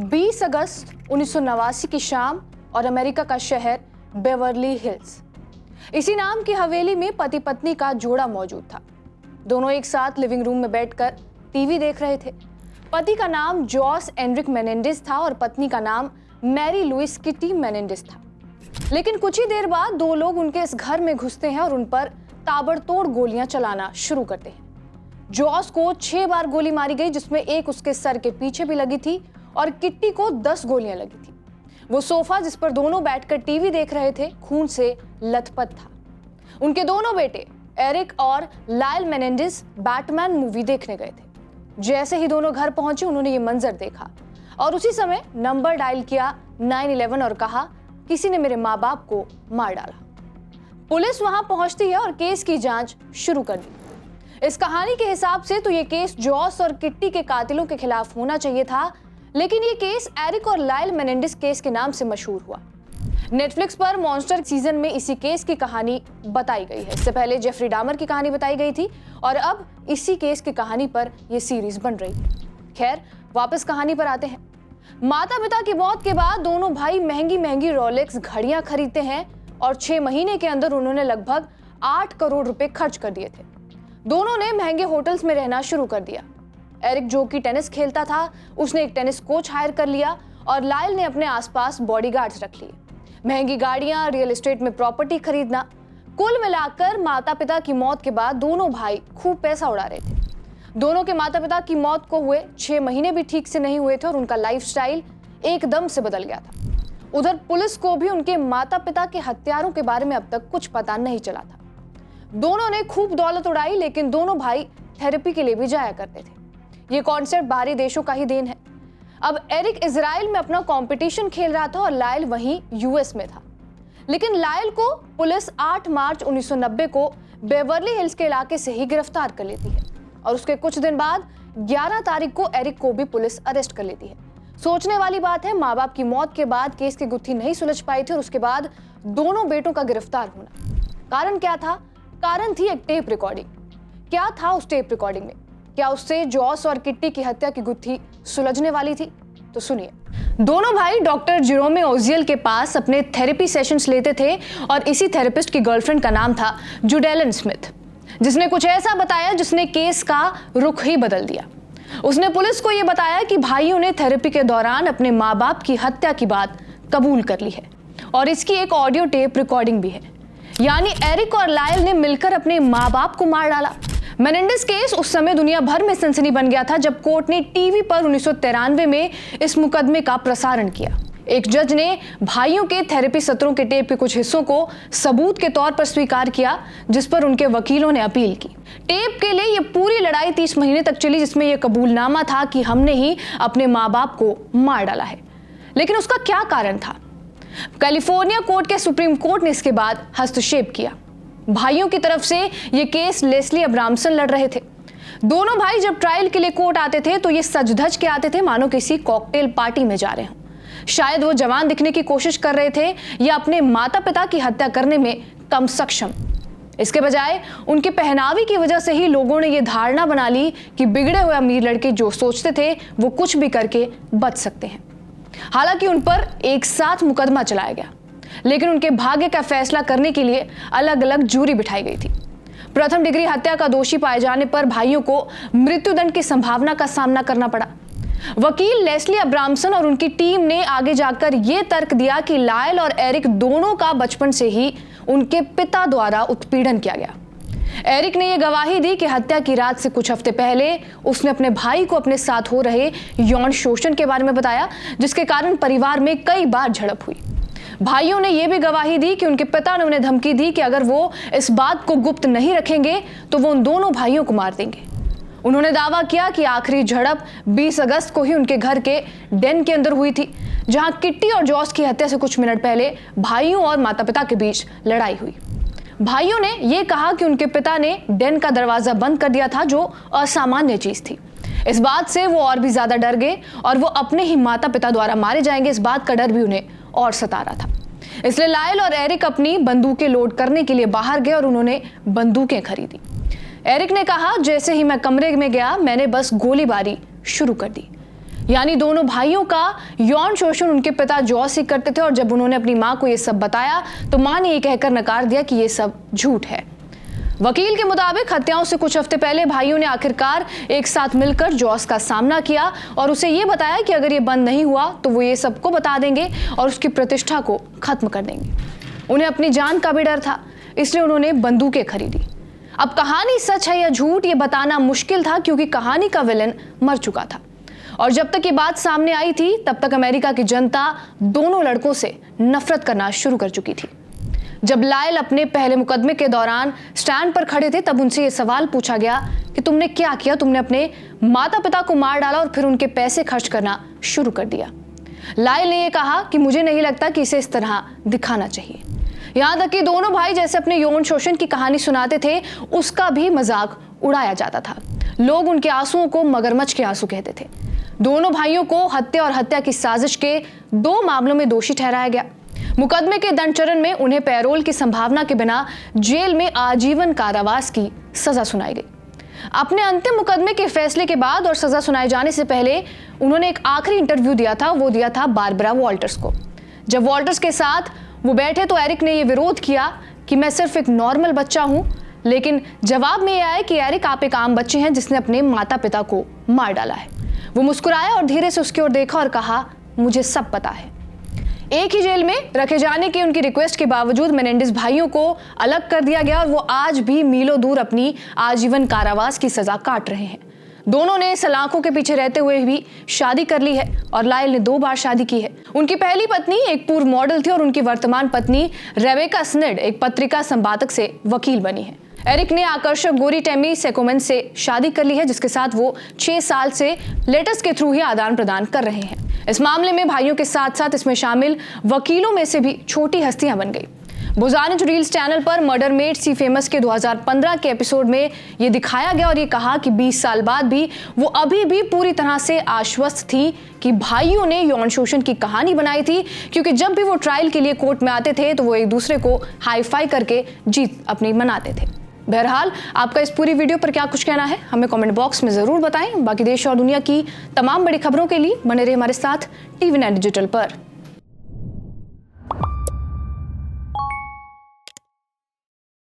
20 अगस्त 1989 की शाम और अमेरिका का शहर बेवर्ली हिल्स। इसी नाम की हवेली में पति पत्नी का जोड़ा मौजूद था। दोनों एक साथ लिविंग रूम में बैठकर टीवी देख रहे थे। पति का नाम जॉस एनरिक मेनेंडेज था और पत्नी का नाम मैरी लुइस किटी मेनेंडेज था। लेकिन कुछ ही देर बाद दो लोग उनके इस घर में घुसते हैं और उन पर ताबड़तोड़ गोलियां चलाना शुरू करते हैं। जॉस को 6 बार गोली मारी गई, जिसमें एक उसके सर के पीछे भी लगी थी और किट्टी को 10 गोलियां लगी थी। वो सोफा जिस पर दोनों बैठकर टीवी देख रहे थे खून से लथपथ था। उनके दोनों बेटे एरिक और लायल मेनेंडेज बैटमैन मूवी देखने गए थे। जैसे ही दोनों घर पहुंचे उन्होंने ये मंजर देखा और उसी समय नंबर डायल किया 911 और कहा किसी ने मेरे माँ बाप को मार डाला। पुलिस वहां पहुंचती है और केस की जांच शुरू कर दी। इस कहानी के हिसाब से तो ये केस जॉस और किट्टी के कातिलों के खिलाफ होना चाहिए था, लेकिन ये केस एरिक और लायल मेनेंडेज केस के नाम से मशहूर हुआ। नेटफ्लिक्स पर मॉन्स्टर सीजन में इसी केस की कहानी बताई गई है। इससे पहले जेफरी डामर की कहानी बताई गई थी और अब इसी केस की कहानी पर यह सीरीज बन रही है। खैर, वापस कहानी पर आते हैं। माता पिता की मौत के बाद दोनों भाई महंगी महंगी रोलेक्स घड़ियां खरीदते हैं और 6 महीने के अंदर उन्होंने लगभग 8 करोड़ रुपए खर्च कर दिए थे। दोनों ने महंगे होटल्स में रहना शुरू कर दिया। एरिक, जो कि टेनिस खेलता था, उसने एक टेनिस कोच हायर कर लिया और लायल ने अपने आसपास बॉडीगार्ड्स रख लिए। महंगी गाड़ियां, रियल एस्टेट में प्रॉपर्टी खरीदना, कुल मिलाकर माता पिता की मौत के बाद दोनों भाई खूब पैसा उड़ा रहे थे। दोनों के माता पिता की मौत को हुए 6 महीने भी ठीक से नहीं हुए थे और उनका लाइफस्टाइल एकदम से बदल गया था। उधर पुलिस को भी उनके माता पिता के हत्यारों के बारे में अब तक कुछ पता नहीं चला था। दोनों ने खूब दौलत उड़ाई, लेकिन दोनों भाई थेरेपी के लिए भी जाया करते थे। ये कॉन्सेप्ट बाहरी देशों का ही देन है। अब एरिक इजराइल में अपना कंपटीशन खेल रहा था और लायल वहीं यूएस में था। लेकिन लायल को पुलिस 8 मार्च 1990 को बेवर्ली हिल्स के इलाके से ही गिरफ्तार कर लेती है और उसके कुछ दिन बाद 11 तारीख को एरिक को भी पुलिस अरेस्ट कर लेती है। सोचने वाली बात है, माँ बाप की मौत के बाद केस की गुत्थी नहीं सुलझ पाई थी और उसके बाद दोनों बेटों का गिरफ्तार होना। कारण क्या था? कारण थी एक टेप रिकॉर्डिंग। क्या था उस टेप रिकॉर्डिंग में? क्या उससे जॉस और किट्टी की हत्या की गुत्थी सुलझने वाली थी? तो सुनिए। दोनों भाई डॉक्टर जेरोमे ओजियल के पास अपने थेरेपी सेशंस लेते थे और इसी थेरेपिस्ट की गर्लफ्रेंड का नाम था जुडेलन स्मिथ, जिसने कुछ ऐसा बताया जिसने केस का रुख ही बदल दिया। उसने पुलिस को यह बताया कि भाइयों ने थेरेपी के दौरान अपने माँ बाप की हत्या की बात कबूल कर ली है और इसकी एक ऑडियो टेप रिकॉर्डिंग भी है। यानी एरिक और लायल ने मिलकर अपने माँ बाप को मार डाला। मेनेंडेज केस उस समय दुनिया भर में सनसनी बन गया था जब कोर्ट ने टीवी पर 1993 में इस मुकदमे का प्रसारण किया। एक जज ने भाइयों के थेरेपी सत्रों के टेप के कुछ हिस्सों को सबूत के तौर पर स्वीकार किया, जिस पर उनके वकीलों ने अपील की। टेप के लिए यह पूरी लड़ाई 30 महीने तक चली, जिसमें यह कबूलनामा था कि हमने ही अपने माँ बाप को मार डाला है। लेकिन उसका क्या कारण था? कैलिफोर्निया कोर्ट के सुप्रीम कोर्ट ने इसके बाद हस्तक्षेप किया। भाइयों की तरफ से यह केस लेस्ली अब्रामसन लड़ रहे थे। दोनों भाई जब ट्रायल के लिए कोर्ट आते थे तो ये सज धज के आते थे मानो किसी कॉकटेल पार्टी में जा रहे हों। शायद वो जवान दिखने की कोशिश कर रहे थे या अपने माता पिता की हत्या करने में कम सक्षम। इसके बजाय उनके पहनावे की वजह से ही लोगों ने यह धारणा बना ली कि बिगड़े हुए अमीर लड़के जो सोचते थे वो कुछ भी करके बच सकते हैं। हालांकि उन पर एक साथ मुकदमा चलाया गया, लेकिन उनके भाग्य का फैसला करने के लिए अलग अलग जूरी बिठाई गई थी। प्रथम डिग्री हत्या का दोषी पाए जाने पर भाइयों को मृत्युदंड की संभावना का सामना करना पड़ा। वकील लेस्ली अब्रामसन और उनकी टीम ने आगे जाकर यह तर्क दिया कि लायल और एरिक दोनों का बचपन से ही उनके पिता द्वारा उत्पीड़न किया गया। एरिक ने यह गवाही दी कि हत्या की रात से कुछ हफ्ते पहले उसने अपने भाई को अपने साथ हो रहे यौन शोषण के बारे में बताया, जिसके कारण परिवार में कई बार झड़प हुई। भाइयों ने यह भी गवाही दी कि उनके पिता ने उन्हें धमकी दी कि अगर वो इस बात को गुप्त नहीं रखेंगे तो वो उन दोनों भाइयों को मार देंगे। उन्होंने दावा किया कि आखिरी झड़प 20 अगस्त को ही उनके घर के डेन के अंदर हुई थी, जहां किट्टी और जॉस की हत्या से कुछ मिनट पहले भाइयों और माता पिता के बीच लड़ाई हुई। भाइयों ने यह कहा कि उनके पिता ने डेन का दरवाजा बंद कर दिया था, जो असामान्य चीज थी। इस बात से वो और भी ज्यादा डर गए और वो अपने ही माता पिता द्वारा मारे जाएंगे, इस बात का डर भी उन्हें और सता रहा था। इसलिए लायल और एरिक अपनी बंदूकें लोड करने के लिए बाहर गए और उन्होंने बंदूकें खरीदी। एरिक ने कहा, जैसे ही मैं कमरे में गया मैंने बस गोलीबारी शुरू कर दी। यानी दोनों भाइयों का यौन शोषण उनके पिता जॉस ही करते थे और जब उन्होंने अपनी मां को यह सब बताया तो मां ने यह कहकर नकार दिया कि यह सब झूठ है। वकील के मुताबिक हत्याओं से कुछ हफ्ते पहले भाइयों ने आखिरकार एक साथ मिलकर जॉस का सामना किया और उसे यह बताया कि अगर यह बंद नहीं हुआ तो वो ये सबको बता देंगे और उसकी प्रतिष्ठा को खत्म कर देंगे। उन्हें अपनी जान का भी डर था, इसलिए उन्होंने बंदूकें खरीदी। अब कहानी सच है या झूठ ये बताना मुश्किल था क्योंकि कहानी का विलेन मर चुका था और जब तक ये बात सामने आई थी तब तक अमेरिका की जनता दोनों लड़कों से नफरत करना शुरू कर चुकी थी। जब लायल अपने पहले मुकदमे के दौरान स्टैंड पर खड़े थे तब उनसे यह सवाल पूछा गया कि तुमने क्या किया, तुमने अपने माता पिता को मार डाला और फिर उनके पैसे खर्च करना शुरू कर दिया। लायल ने यह कहा कि मुझे नहीं लगता कि इसे इस तरह दिखाना चाहिए। यहां तक कि दोनों भाई जैसे अपने यौन शोषण की कहानी सुनाते थे उसका भी मजाक उड़ाया जाता था। लोग उनके आंसुओं को मगरमच्छ के आंसू कहते थे। दोनों भाइयों को हत्या और हत्या की साजिश के 2 मामलों में दोषी ठहराया गया। मुकदमे के दंड चरण में उन्हें पैरोल की संभावना के बिना जेल में आजीवन कारावास की सजा सुनाई गई। अपने अंतिम मुकदमे के फैसले के बाद और सजा सुनाए जाने से पहले उन्होंने एक आखिरी इंटरव्यू दिया था, वो दिया था बारबरा वॉल्टर्स को। जब वॉल्टर्स के साथ वो बैठे तो एरिक ने यह विरोध किया कि मैं सिर्फ एक नॉर्मल बच्चा हूं, लेकिन जवाब में यह आया कि एरिक आप एक आम बच्चे हैं जिसने अपने माता पिता को मार डाला है। वो मुस्कुराया और धीरे से उसकी ओर देखा और कहा, मुझे सब पता है। एक ही जेल में रखे जाने की उनकी रिक्वेस्ट के बावजूद मेनेंडेज भाइयों को अलग कर दिया गया और वो आज भी मीलों दूर अपनी आजीवन कारावास की सजा काट रहे हैं। दोनों ने सलाखों के पीछे रहते हुए भी शादी कर ली है और लायल ने 2 बार शादी की है। उनकी पहली पत्नी एक पूर्व मॉडल थी और उनकी वर्तमान पत्नी रेबेका स्निड एक पत्रिका संपादक से वकील बनी है। एरिक ने आकर्षक गोरी टेमी सेकोमेन से शादी कर ली है जिसके साथ वो 6 साल से लेटर्स के थ्रू ही आदान प्रदान कर रहे हैं। इस मामले में भाइयों के साथ साथ इसमें शामिल वकीलों में से भी छोटी हस्तियां बन गई। बोजानिच रील्स चैनल पर मर्डर मेड सी फेमस के 2015 के एपिसोड में ये दिखाया गया और ये कहा कि 20 साल बाद भी वो अभी भी पूरी तरह से आश्वस्त थी कि भाइयों ने यौन शोषण की कहानी बनाई थी, क्योंकि जब भी वो ट्रायल के लिए कोर्ट में आते थे तो वो एक दूसरे को हाई फाई करके जीत अपनी मनाते थे। बहरहाल आपका इस पूरी वीडियो पर क्या कुछ कहना है हमें कमेंट बॉक्स में जरूर बताएं। बाकी देश और दुनिया की तमाम बड़ी खबरों के लिए बने रहे हमारे साथ TV9 डिजिटल पर।